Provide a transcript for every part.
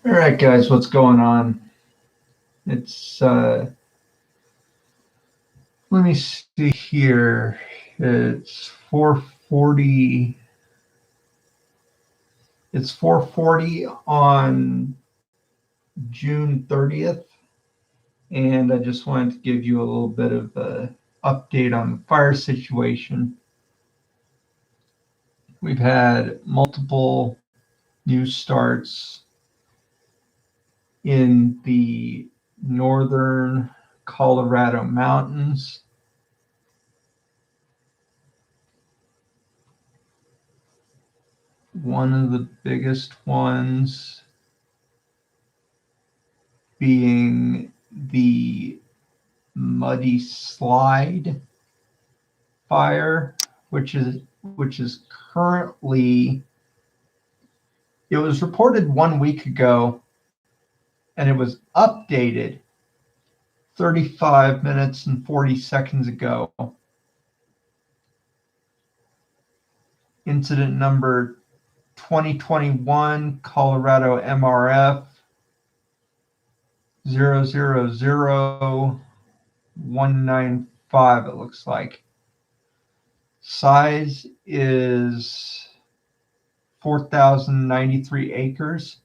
All right, guys, what's going on? It's let me see here. It's 4:40. It's 4:40 on June 30th, and I just wanted to give you a little bit of a update on the fire situation. We've had multiple new starts in the northern Colorado mountains. One of the biggest ones being the Muddy Slide fire, which is currently, it was reported 1 week ago and it was updated 35 minutes and 40 seconds ago. Incident number 2021 Colorado MRF 000195, it looks like. Size is 4,093 acres.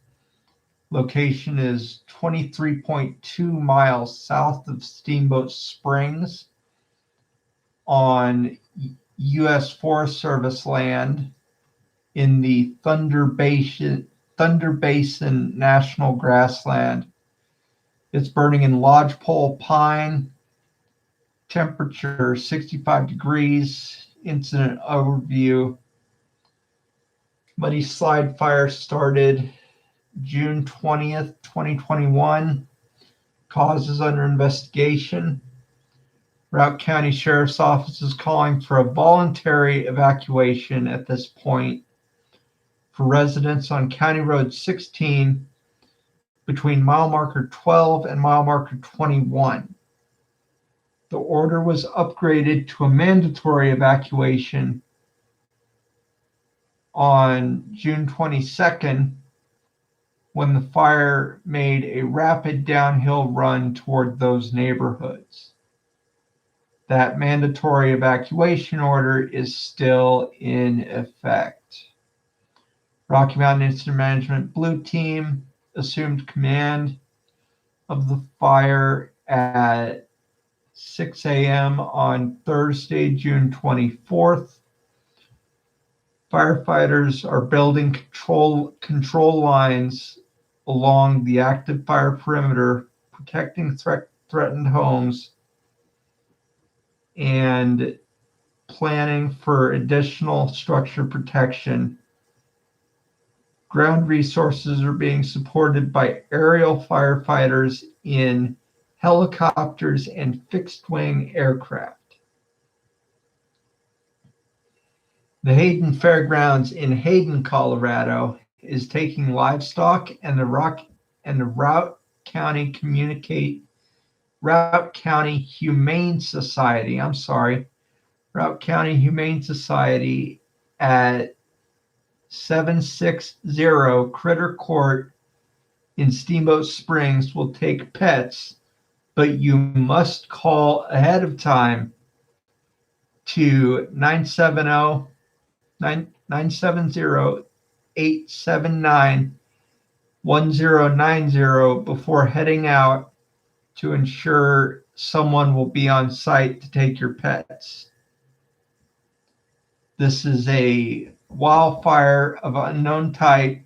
Location is 23.2 miles south of Steamboat Springs on U.S. Forest Service land in the Thunder Basin National Grassland. It's burning in lodgepole pine, temperature 65 degrees. Incident overview. Muddy Slide fire started June 20th, 2021. Causes under investigation. Routt County Sheriff's Office is calling for a voluntary evacuation at this point for residents on County Road 16 between mile marker 12 and mile marker 21. The order was upgraded to a mandatory evacuation on June 22nd when the fire made a rapid downhill run toward those neighborhoods. That mandatory evacuation order is still in effect. Rocky Mountain Incident Management Blue Team assumed command of the fire at 6 a.m. on Thursday, June 24th. Firefighters are building control lines along the active fire perimeter, protecting threatened homes, and planning for additional structure protection. Ground resources are being supported by aerial firefighters in helicopters and fixed-wing aircraft. The Hayden Fairgrounds in Hayden, Colorado, is taking livestock, and the Routt County Humane Society. Routt County Humane Society at 760 Critter Court in Steamboat Springs will take pets, but you must call ahead of time to 970-879-1090 before heading out to ensure someone will be on site to take your pets. This is a wildfire of unknown type,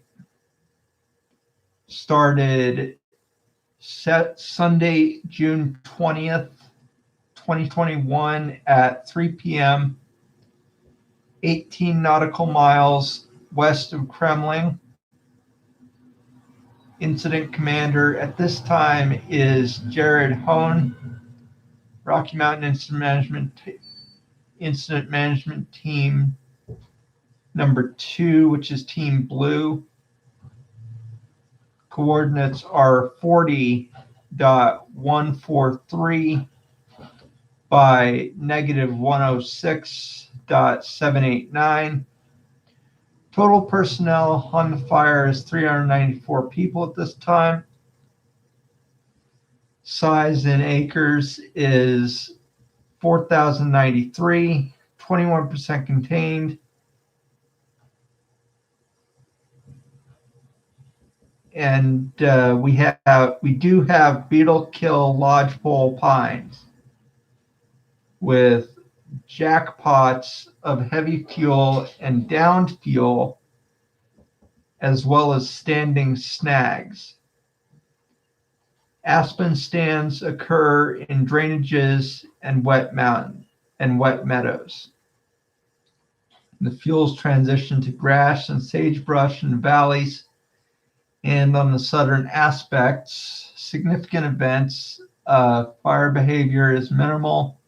started Sunday, June 20th, 2021 at 3 p.m., 18 nautical miles west of Kremling. Incident commander at this time is Jared Hone. Rocky Mountain Incident Management Team number 2, which is Team Blue. Coordinates are 40.143 by -106.789. Total personnel on the fire is 394 people at this time. Size in acres is 4,093, 21% contained. And we do have beetle kill lodgepole pines with jackpots of heavy fuel and downed fuel, as well as standing snags. Aspen stands occur in drainages and wet meadows. The fuels transition to grass and sagebrush in the valleys, and on the southern aspects, significant events, fire behavior is minimal.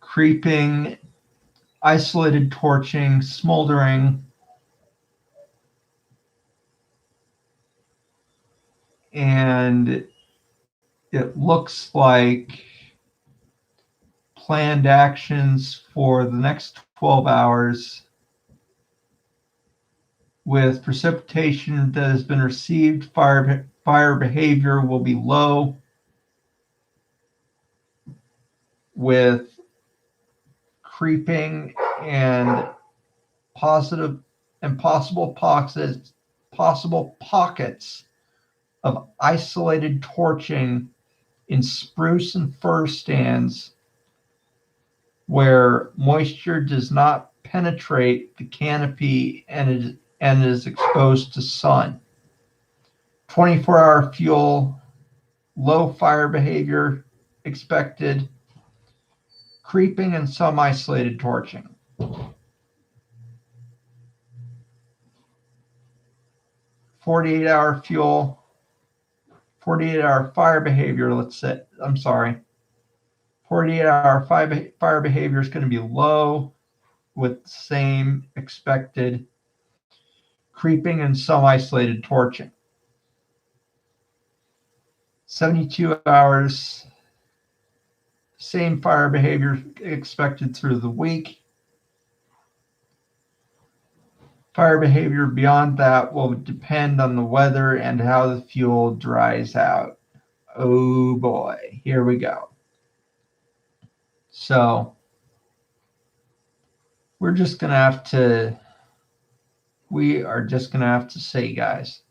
Creeping, isolated torching, smoldering, and it looks like planned actions for the next 12 hours with precipitation that has been received. Fire behavior will be low, with creeping and possible pockets of isolated torching in spruce and fir stands where moisture does not penetrate the canopy and is exposed to sun. 24-hour fuel, low fire behavior expected, creeping and some isolated torching. 48-hour fuel, 48-hour fire behavior, 48-hour fire behavior is going to be low with the same expected creeping and some isolated torching. 72 hours, same fire behavior expected through the week. Fire behavior beyond that will depend on the weather and how the fuel dries out. Oh boy, here we go. So we are just going to have to say, guys,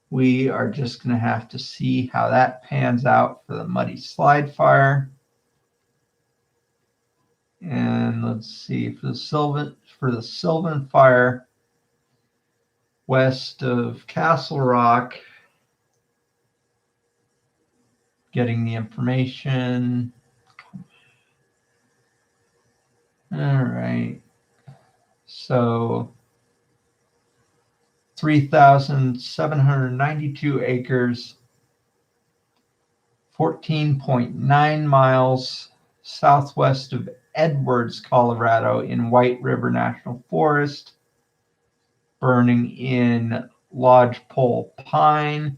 we are just going to have to see how that pans out for the Muddy Slide Fire. And let's see, for the Sylvan Fire west of Castle Rock, getting the information. All right. So 3,792 acres, 14.9 miles southwest of Edwards, Colorado, in White River National Forest, burning in lodgepole pine.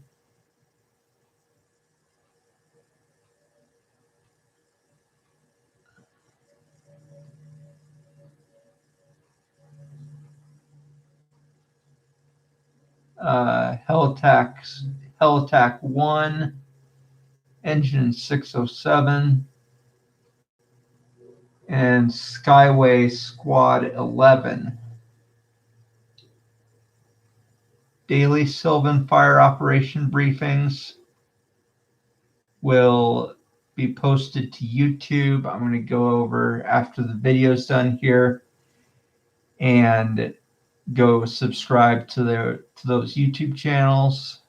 Helitac 1, engine 607, and Skyway Squad 11. Daily Sylvan Fire Operation briefings will be posted to YouTube. I'm going to go over after the video's done here and go subscribe to those YouTube channels.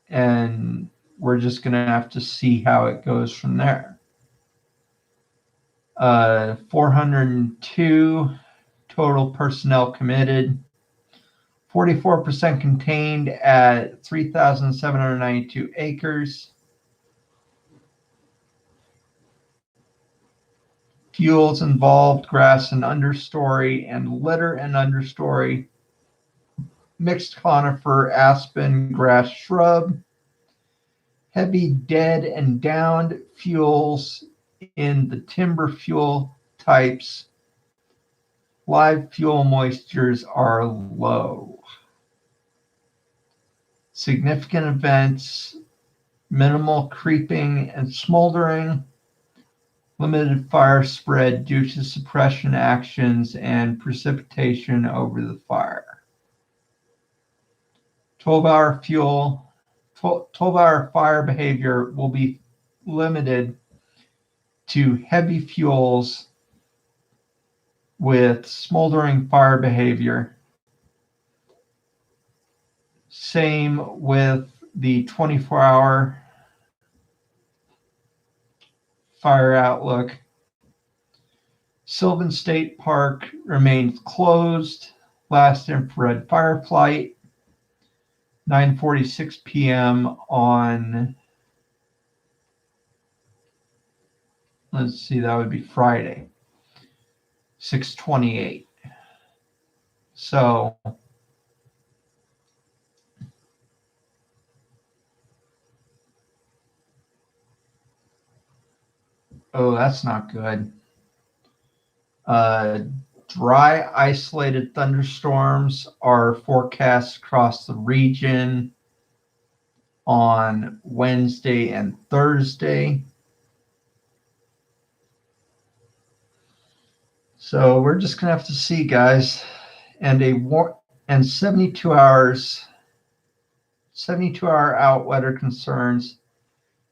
And we're just going to have to see how it goes from there. 402 total personnel committed, 44% contained at 3,792 acres. Fuels involved grass and understory and litter and understory, mixed conifer, aspen, grass, shrub, heavy dead and downed fuels in the timber fuel types, live fuel moistures are low. Significant events, minimal creeping and smoldering, limited fire spread due to suppression actions and precipitation over the fire. 12-hour 12-hour fire behavior will be limited to heavy fuels with smoldering fire behavior. Same with the 24-hour fire outlook. Sylvan State Park remains closed. Last infrared fire flight, 9:46 p.m. on, let's see, that would be Friday, 6/28. So that's not good. Dry, isolated thunderstorms are forecast across the region on Wednesday and Thursday. So we're just gonna have to see, guys. And 72 hours, 72-hour out weather concerns.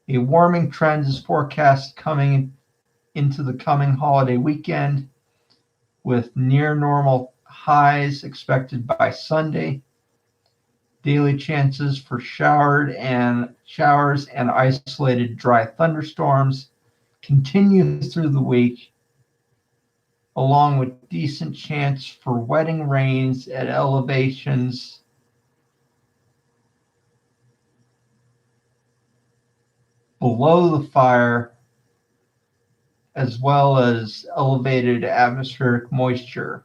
A warming trend is forecast coming into the coming holiday weekend, with near normal highs expected by Sunday. Daily chances for showers and isolated dry thunderstorms continue through the week, along with decent chance for wetting rains at elevations below the fire, as well as elevated atmospheric moisture,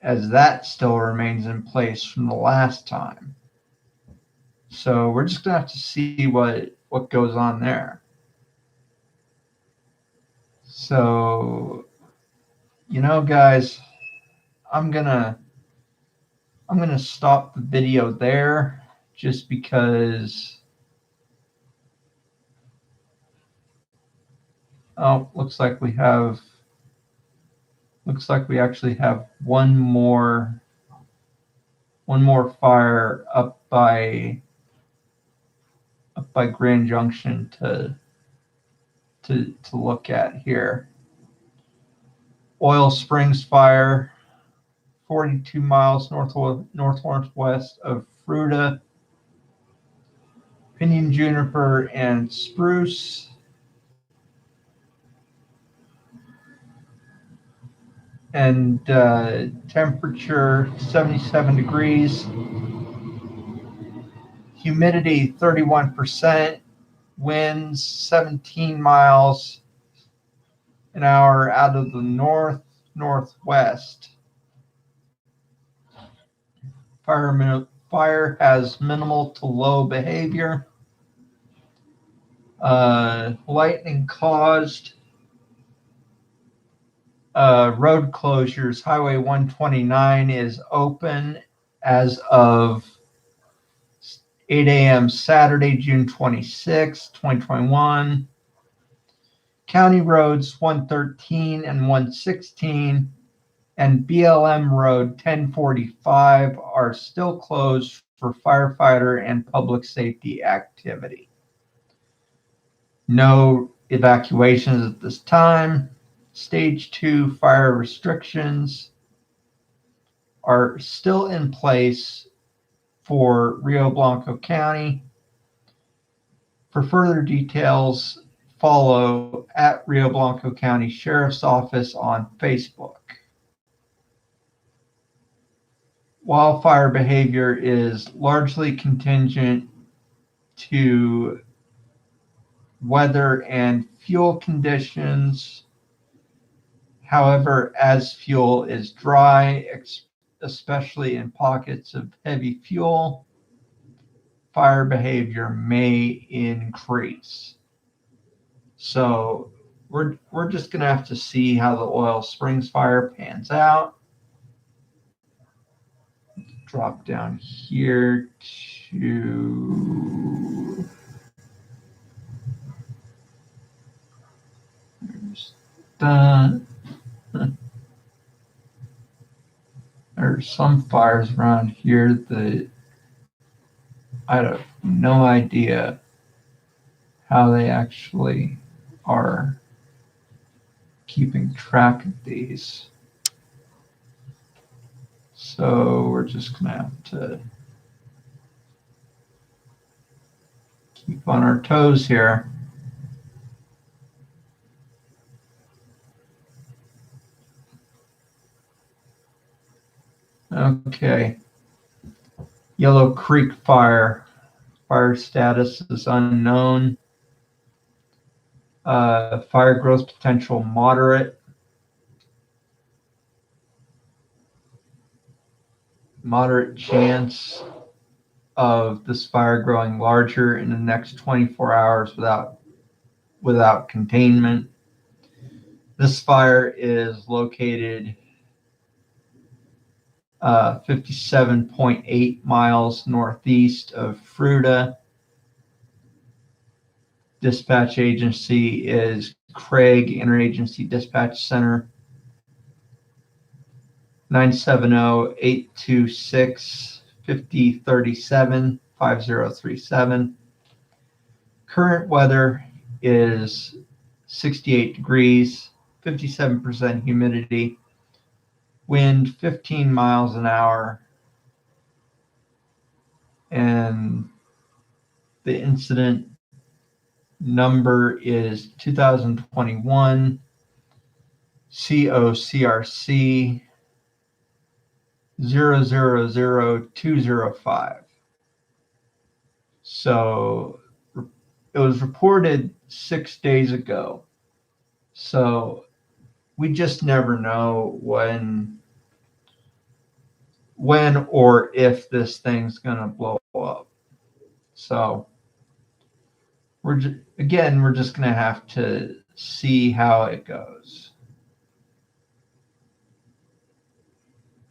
as that still remains in place from the last time. So we're just gonna have to see what goes on there. So, guys, I'm gonna stop the video there, just because. Oh, looks like we actually have one more fire up by Grand Junction to look at here. Oil Springs fire, 42 miles northwest of Fruta. Pinyon juniper and spruce. And temperature 77 degrees. Humidity 31%. Winds 17 miles an hour out of the northwest. Fire has minimal to low behavior. Lightning caused road closures. Highway 129 is open as of 8 a.m. Saturday, June 26, 2021. County roads 113 and 116 and BLM Road 1045 are still closed for firefighter and public safety activity. No evacuations at this time. Stage 2 fire restrictions are still in place for Rio Blanco County. For further details, follow at Rio Blanco County Sheriff's Office on Facebook. Wildfire behavior is largely contingent to weather and fuel conditions. However, as fuel is dry, especially in pockets of heavy fuel, fire behavior may increase. So we're just gonna have to see how the Oil Springs fire pans out. Drop down here to there's that. There's some fires around here that I have no idea how they actually are keeping track of these. So we're just gonna have to keep on our toes here. Okay. Yellow Creek fire. Fire status is unknown. Fire growth potential moderate. Moderate chance of this fire growing larger in the next 24 hours without containment. This fire is located 57.8 miles northeast of Fruita. Dispatch agency is Craig Interagency Dispatch Center, 970-826-5037, 5037. Current weather is 68 degrees, 57% humidity, wind 15 miles an hour, and the incident number is 2021 COCRC 000205. So it was reported 6 days ago. So we just never know when or if this thing's going to blow up. So we're just going to have to see how it goes.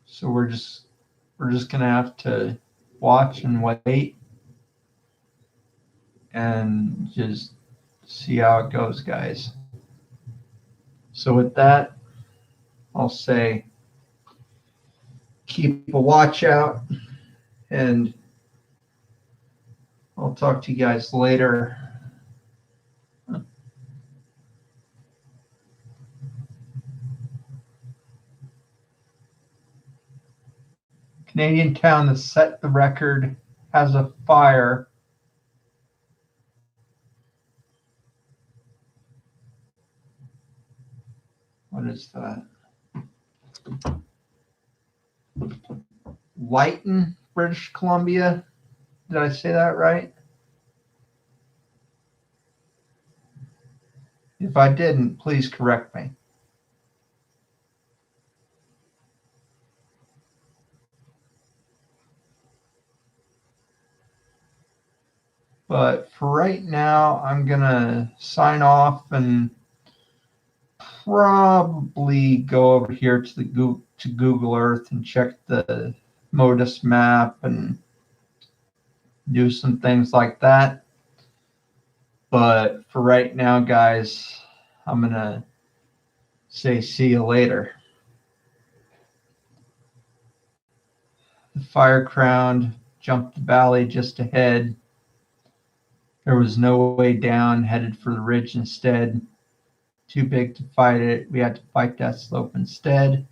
So we're just going to have to watch and wait and just see how it goes, guys. So with that, I'll say keep a watch out, and I'll talk to you guys later. Canadian town that set the record has a fire. What is that? Lytton, British Columbia. Did I say that right? If I didn't, please correct me. But for right now, I'm going to sign off and probably go over here to Google Earth and check the MODIS map and do some things like that. But for right now, guys, I'm going to say see you later. The fire crown jumped the valley just ahead. There was no way down, headed for the ridge instead. Too big to fight it. We had to fight that slope instead.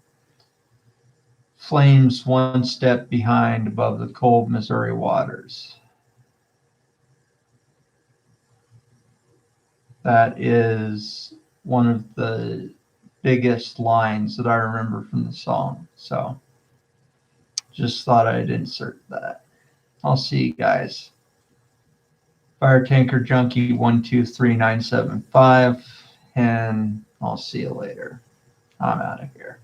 Flames one step behind above the cold Missouri waters. That is one of the biggest lines that I remember from the song. So just thought I'd insert that. I'll see you guys. Firetanker Junkie 123975, and I'll see you later. I'm out of here.